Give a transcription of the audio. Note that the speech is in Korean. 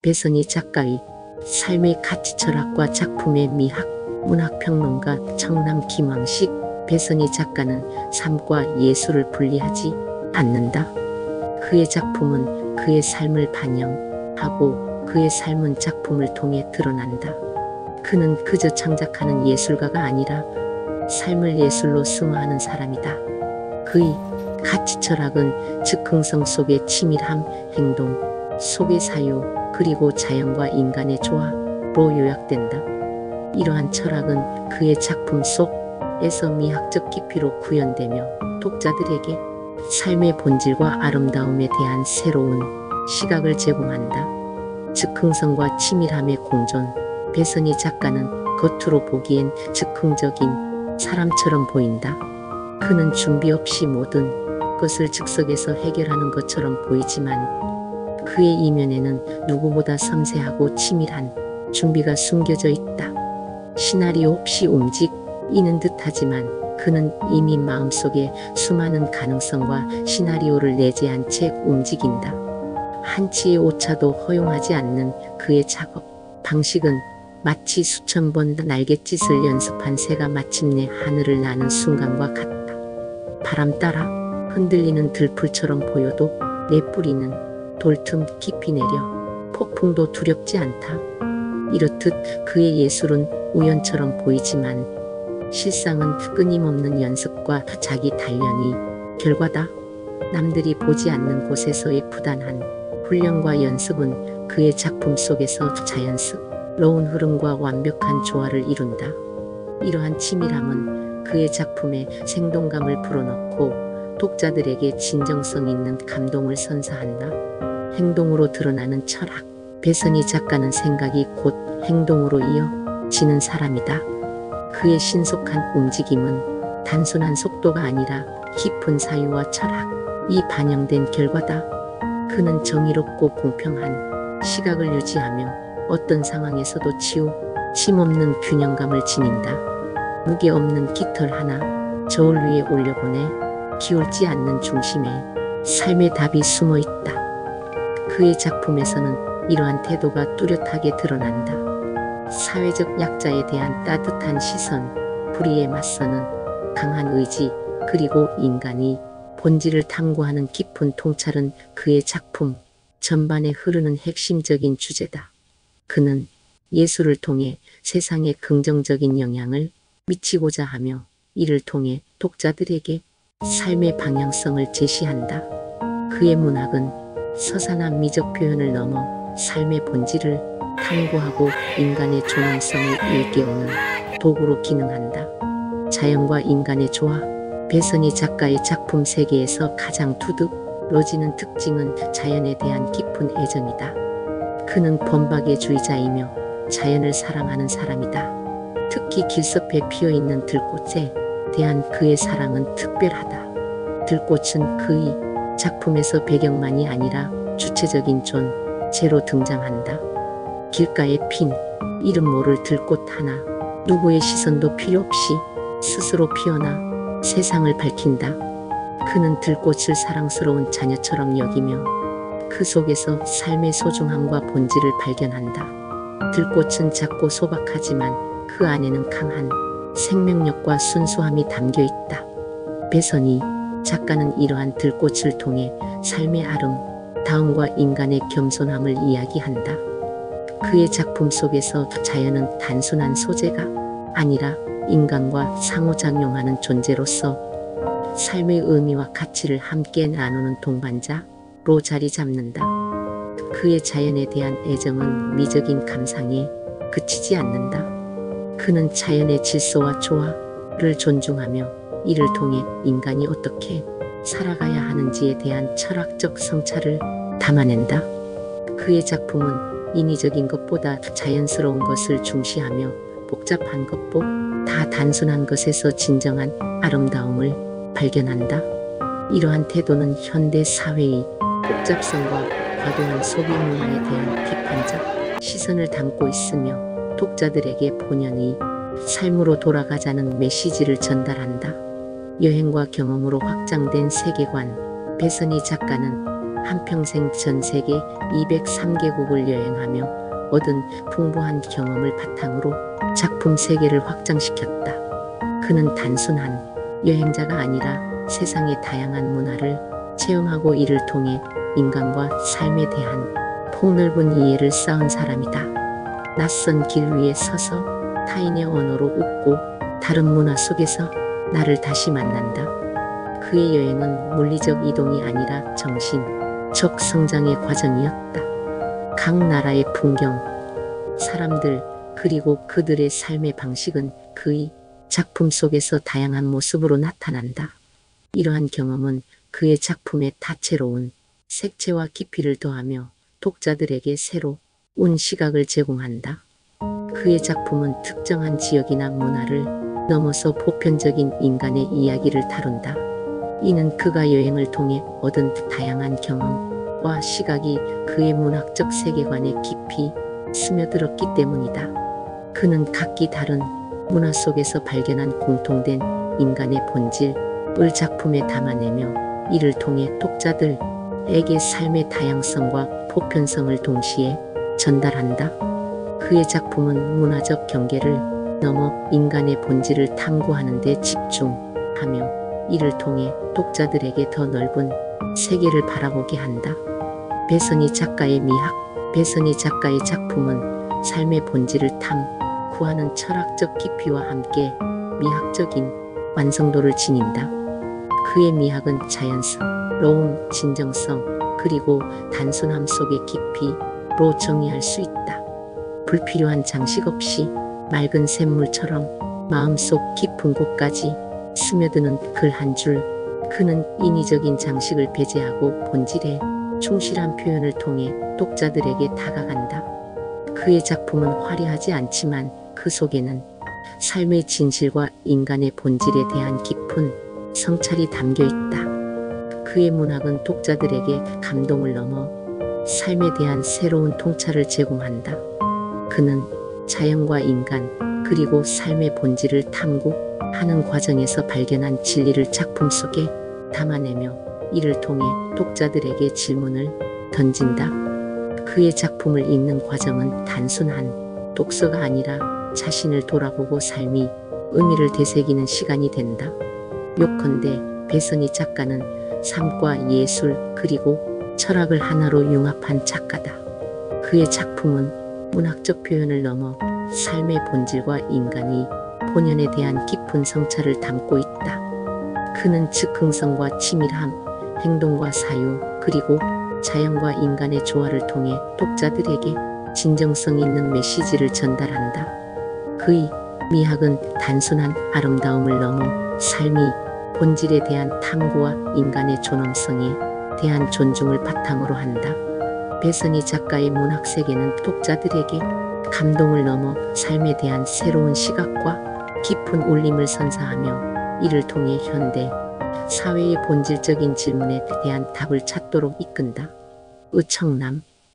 배선희 작가의 삶의 가치 철학과 작품의 미학, 문학평론가 청남 김왕식. 배선희 작가는 삶과 예술을 분리하지 않는다. 그의 작품은 그의 삶을 반영하고 그의 삶은 작품을 통해 드러난다. 그는 그저 창작하는 예술가가 아니라 삶을 예술로 승화하는 사람이다. 그의 가치 철학은 즉흥성 속의 치밀함, 행동 속의 사유, 그리고 자연과 인간의 조화로 요약된다. 이러한 철학은 그의 작품 속에서 미학적 깊이로 구현되며 독자들에게 삶의 본질과 아름다움에 대한 새로운 시각을 제공한다. 즉흥성과 치밀함의 공존. 배선희 작가는 겉으로 보기엔 즉흥적인 사람처럼 보인다. 그는 준비 없이 모든 것을 즉석에서 해결하는 것처럼 보이지만 그의 이면에는 누구보다 섬세하고 치밀한 준비가 숨겨져 있다. 시나리오 없이 움직이는 듯하지만 그는 이미 마음속에 수많은 가능성과 시나리오를 내재한 채 움직인다. 한치의 오차도 허용하지 않는 그의 작업 방식은 마치 수천 번 날갯짓을 연습한 새가 마침내 하늘을 나는 순간과 같다. 바람 따라 흔들리는 들풀처럼 보여도 내 뿌리는 돌틈 깊이 내려 폭풍도 두렵지 않다. 이렇듯 그의 예술은 우연처럼 보이지만 실상은 끊임없는 연습과 자기 단련이 결과다. 남들이 보지 않는 곳에서의 부단한 훈련과 연습은 그의 작품 속에서 자연스러운 흐름과 완벽한 조화를 이룬다. 이러한 치밀함은 그의 작품에 생동감을 불어넣고 독자들에게 진정성 있는 감동을 선사한다. 행동으로 드러나는 철학. 배선희 작가는 생각이 곧 행동으로 이어지는 사람이다. 그의 신속한 움직임은 단순한 속도가 아니라 깊은 사유와 철학이 반영된 결과다. 그는 정의롭고 공평한 시각을 유지하며 어떤 상황에서도 침없는 균형감을 지닌다. 무게 없는 깃털 하나 저울 위에 올려보내 기울지 않는 중심에 삶의 답이 숨어 있다. 그의 작품에서는 이러한 태도가 뚜렷하게 드러난다. 사회적 약자에 대한 따뜻한 시선, 불의에 맞서는 강한 의지, 그리고 인간이 본질을 탐구하는 깊은 통찰은 그의 작품 전반에 흐르는 핵심적인 주제다. 그는 예술을 통해 세상에 긍정적인 영향을 미치고자 하며 이를 통해 독자들에게 삶의 방향성을 제시한다. 그의 문학은 서산한 미적 표현을 넘어 삶의 본질을 탐구하고 인간의 존엄성을 일깨우는 도구로 기능한다. 자연과 인간의 조화. 배선희 작가의 작품 세계에서 가장 두드러지는 특징은 자연에 대한 깊은 애정이다. 그는 번박의주의자이며 자연을 사랑하는 사람이다. 특히 길섭에 피어있는 들꽃에 대한 그의 사랑은 특별하다. 들꽃은 그의 작품에서 배경만이 아니라 주체적인 존재로 등장한다. 길가에 핀 이름 모를 들꽃 하나, 누구의 시선도 필요 없이 스스로 피어나 세상을 밝힌다. 그는 들꽃을 사랑스러운 자녀처럼 여기며 그 속에서 삶의 소중함과 본질을 발견한다. 들꽃은 작고 소박하지만 그 안에는 강한 생명력과 순수함이 담겨 있다. 배선희 작가는 이러한 들꽃을 통해 삶의 아름다움과 인간의 겸손함을 이야기한다. 그의 작품 속에서 자연은 단순한 소재가 아니라 인간과 상호작용하는 존재로서 삶의 의미와 가치를 함께 나누는 동반자로 자리 잡는다. 그의 자연에 대한 애정은 미적인 감상에 그치지 않는다. 그는 자연의 질서와 조화를 존중하며 이를 통해 인간이 어떻게 살아가야 하는지에 대한 철학적 성찰을 담아낸다. 그의 작품은 인위적인 것보다 자연스러운 것을 중시하며 복잡한 것보다 단순한 것에서 진정한 아름다움을 발견한다. 이러한 태도는 현대 사회의 복잡성과 과도한 소비 문화에 대한 비판적 시선을 담고 있으며 독자들에게 본연의 삶으로 돌아가자는 메시지를 전달한다. 여행과 경험으로 확장된 세계관. 배선희 작가는 한평생 전 세계 203개국을 여행하며 얻은 풍부한 경험을 바탕으로 작품 세계를 확장시켰다. 그는 단순한 여행자가 아니라 세상의 다양한 문화를 체험하고 이를 통해 인간과 삶에 대한 폭넓은 이해를 쌓은 사람이다. 낯선 길 위에 서서 타인의 언어로 웃고 다른 문화 속에서 나를 다시 만난다. 그의 여행은 물리적 이동이 아니라 정신적 성장의 과정이었다. 각 나라의 풍경, 사람들, 그리고 그들의 삶의 방식은 그의 작품 속에서 다양한 모습으로 나타난다. 이러한 경험은 그의 작품에 다채로운 색채와 깊이를 더하며 독자들에게 새로운 시각을 제공한다. 그의 작품은 특정한 지역이나 문화를 넘어서 보편적인 인간의 이야기를 다룬다. 이는 그가 여행을 통해 얻은 다양한 경험과 시각이 그의 문학적 세계관에 깊이 스며들었기 때문이다. 그는 각기 다른 문화 속에서 발견한 공통된 인간의 본질을 작품에 담아내며 이를 통해 독자들에게 삶의 다양성과 보편성을 동시에 전달한다. 그의 작품은 문화적 경계를 넘어 인간의 본질을 탐구하는 데 집중하며 이를 통해 독자들에게 더 넓은 세계를 바라보게 한다. 배선희 작가의 미학. 배선희 작가의 작품은 삶의 본질을 탐구하는 철학적 깊이와 함께 미학적인 완성도를 지닌다. 그의 미학은 자연스러움, 진정성, 그리고 단순함 속의 깊이로 정의할 수 있다. 불필요한 장식 없이 맑은 샘물처럼 마음속 깊은 곳까지 스며드는 글 한 줄. 그는 인위적인 장식을 배제하고 본질에 충실한 표현을 통해 독자들에게 다가간다. 그의 작품은 화려하지 않지만 그 속에는 삶의 진실과 인간의 본질에 대한 깊은 성찰이 담겨 있다. 그의 문학은 독자들에게 감동을 넘어 삶에 대한 새로운 통찰을 제공한다. 그는 자연과 인간, 그리고 삶의 본질을 탐구하는 과정에서 발견한 진리를 작품 속에 담아내며 이를 통해 독자들에게 질문을 던진다. 그의 작품을 읽는 과정은 단순한 독서가 아니라 자신을 돌아보고 삶이 의미를 되새기는 시간이 된다. 요컨대 배선희 작가는 삶과 예술 그리고 철학을 하나로 융합한 작가다. 그의 작품은 문학적 표현을 넘어 삶의 본질과 인간의 본연에 대한 깊은 성찰을 담고 있다. 그는 즉흥성과 치밀함, 행동과 사유, 그리고 자연과 인간의 조화를 통해 독자들에게 진정성 있는 메시지를 전달한다. 그의 미학은 단순한 아름다움을 넘어 삶의 본질에 대한 탐구와 인간의 존엄성에 대한 존중을 바탕으로 한다. 배선희 작가의 문학 세계는 독자들에게 감동을 넘어 삶에 대한 새로운 시각과 깊은 울림을 선사하며 이를 통해 현대 사회의 본질적인 질문에 대한 답을 찾도록 이끈다. 의청남